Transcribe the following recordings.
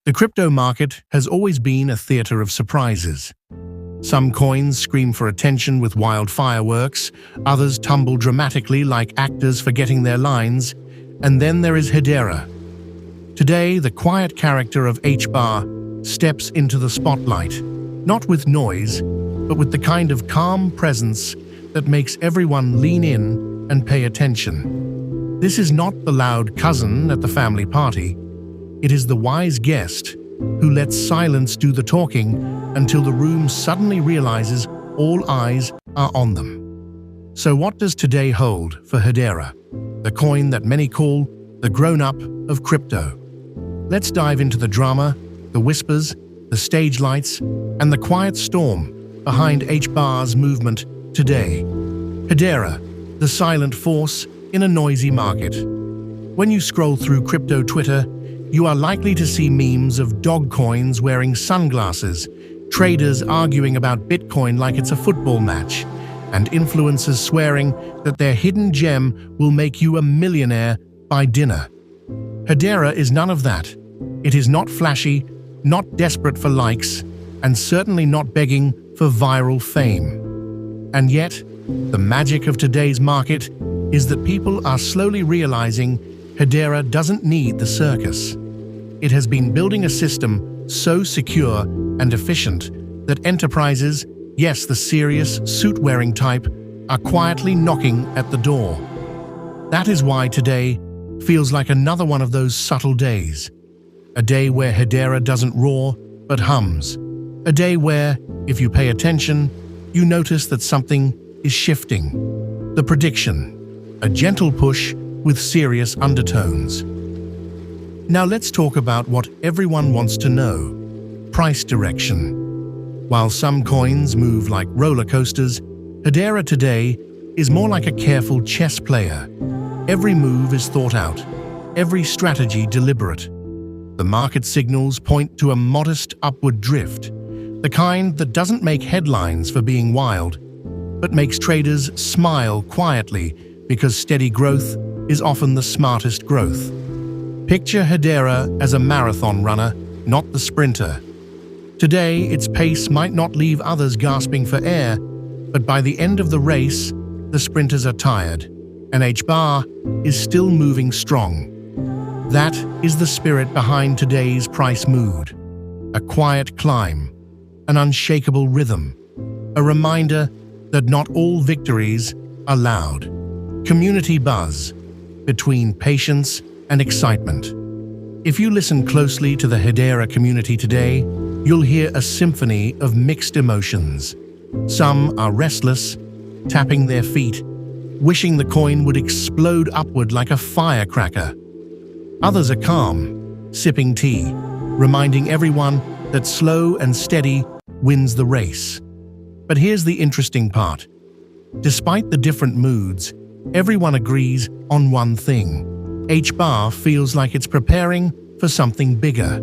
The crypto market has always been a theater of surprises. Some coins scream for attention with wild fireworks, others tumble dramatically like actors forgetting their lines, and then there is Hedera. Today, the quiet character of HBAR steps into the spotlight, not with noise, but with the kind of calm presence that makes everyone lean in and pay attention. This is not the loud cousin at the family party. It is the wise guest who lets silence do the talking until the room suddenly realizes all eyes are on them. So what does today hold for Hedera, the coin that many call the grown-up of crypto? Let's dive into the drama, the whispers, the stage lights, and the quiet storm behind HBAR's movement today. Hedera, the silent force in a noisy market. When you scroll through crypto Twitter, you are likely to see memes of dog coins wearing sunglasses, traders arguing about Bitcoin like it's a football match, and influencers swearing that their hidden gem will make you a millionaire by dinner. Hedera is none of that. It is not flashy, not desperate for likes, and certainly not begging for viral fame. And yet, the magic of today's market is that people are slowly realizing Hedera doesn't need the circus. It has been building a system so secure and efficient that enterprises, yes, the serious, suit-wearing type, are quietly knocking at the door. That is why today feels like another one of those subtle days. A day where Hedera doesn't roar, but hums. A day where, if you pay attention, you notice that something is shifting. The prediction, a gentle push with serious undertones. Now let's talk about what everyone wants to know: price direction. While some coins move like roller coasters, Hedera today is more like a careful chess player. Every move is thought out, every strategy deliberate. The market signals point to a modest upward drift, the kind that doesn't make headlines for being wild, but makes traders smile quietly because steady growth is often the smartest growth. Picture Hedera as a marathon runner, not the sprinter. Today, its pace might not leave others gasping for air, but by the end of the race, the sprinters are tired, and HBAR is still moving strong. That is the spirit behind today's price mood. A quiet climb, an unshakable rhythm, a reminder that not all victories are loud. Community buzz, between patience and excitement. If you listen closely to the Hedera community today, you'll hear a symphony of mixed emotions. Some are restless, tapping their feet, wishing the coin would explode upward like a firecracker. Others are calm, sipping tea, reminding everyone that slow and steady wins the race. But here's the interesting part. Despite the different moods, everyone agrees on one thing. HBAR feels like it's preparing for something bigger.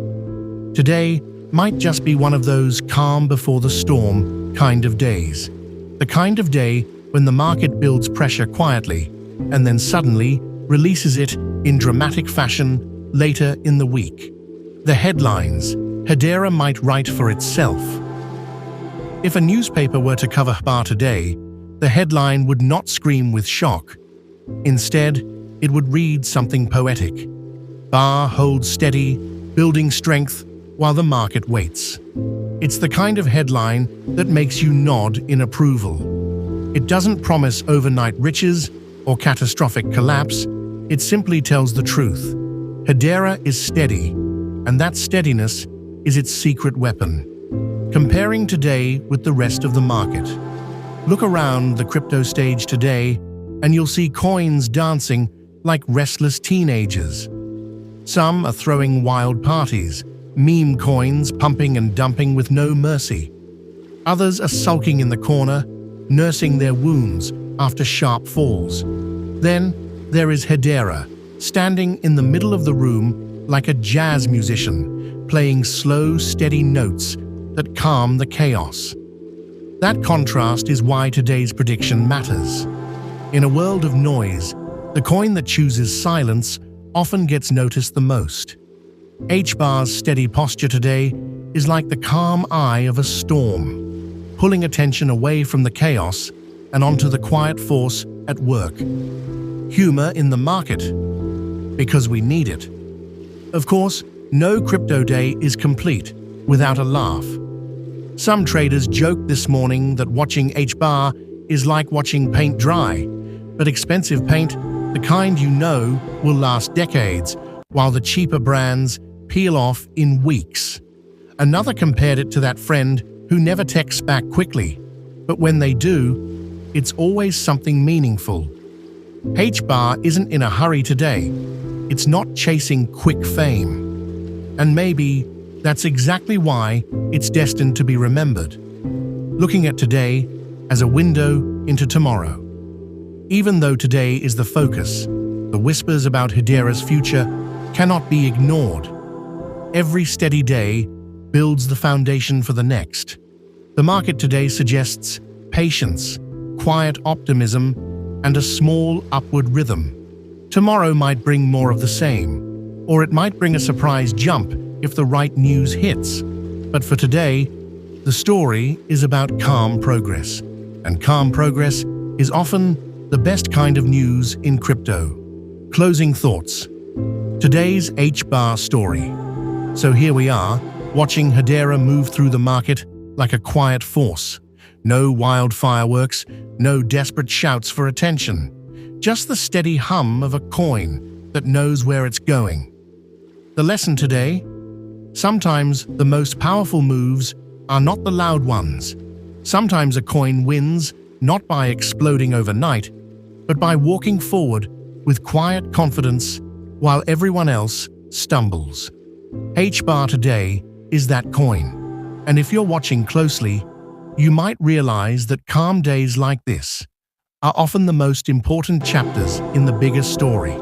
Today might just be one of those calm before the storm kind of days. The kind of day when the market builds pressure quietly and then suddenly releases it in dramatic fashion later in the week. The headlines Hedera might write for itself. If a newspaper were to cover HBAR today, the headline would not scream with shock. Instead, it would read something poetic. BAR holds steady, building strength while the market waits. It's the kind of headline that makes you nod in approval. It doesn't promise overnight riches or catastrophic collapse. It simply tells the truth. Hedera is steady, and that steadiness is its secret weapon. Comparing today with the rest of the market. Look around the crypto stage today, and you'll see coins dancing like restless teenagers. Some are throwing wild parties, meme coins pumping and dumping with no mercy. Others are sulking in the corner, nursing their wounds after sharp falls. Then there is Hedera, standing in the middle of the room like a jazz musician, playing slow, steady notes that calm the chaos. That contrast is why today's prediction matters. In a world of noise, the coin that chooses silence often gets noticed the most. HBAR's steady posture today is like the calm eye of a storm, pulling attention away from the chaos and onto the quiet force at work. Humor in the market, because we need it. Of course, no crypto day is complete without a laugh. Some traders joked this morning that watching HBAR is like watching paint dry, but expensive paint, the kind you know will last decades, while the cheaper brands peel off in weeks. Another compared it to that friend who never texts back quickly, but when they do, it's always something meaningful. HBAR isn't in a hurry today. It's not chasing quick fame. And maybe that's exactly why it's destined to be remembered. Looking at today as a window into tomorrow. Even though today is the focus, the whispers about Hedera's future cannot be ignored. Every steady day builds the foundation for the next. The market today suggests patience, quiet optimism, and a small upward rhythm. Tomorrow might bring more of the same, or it might bring a surprise jump if the right news hits. But for today, the story is about calm progress. And calm progress is often the best kind of news in crypto. Closing thoughts. Today's HBAR story. So here we are, watching Hedera move through the market like a quiet force. No wild fireworks, no desperate shouts for attention. Just the steady hum of a coin that knows where it's going. The lesson today? Sometimes the most powerful moves are not the loud ones. Sometimes a coin wins not by exploding overnight, but by walking forward with quiet confidence while everyone else stumbles. HBAR today is that coin. And if you're watching closely, you might realize that calm days like this are often the most important chapters in the bigger story.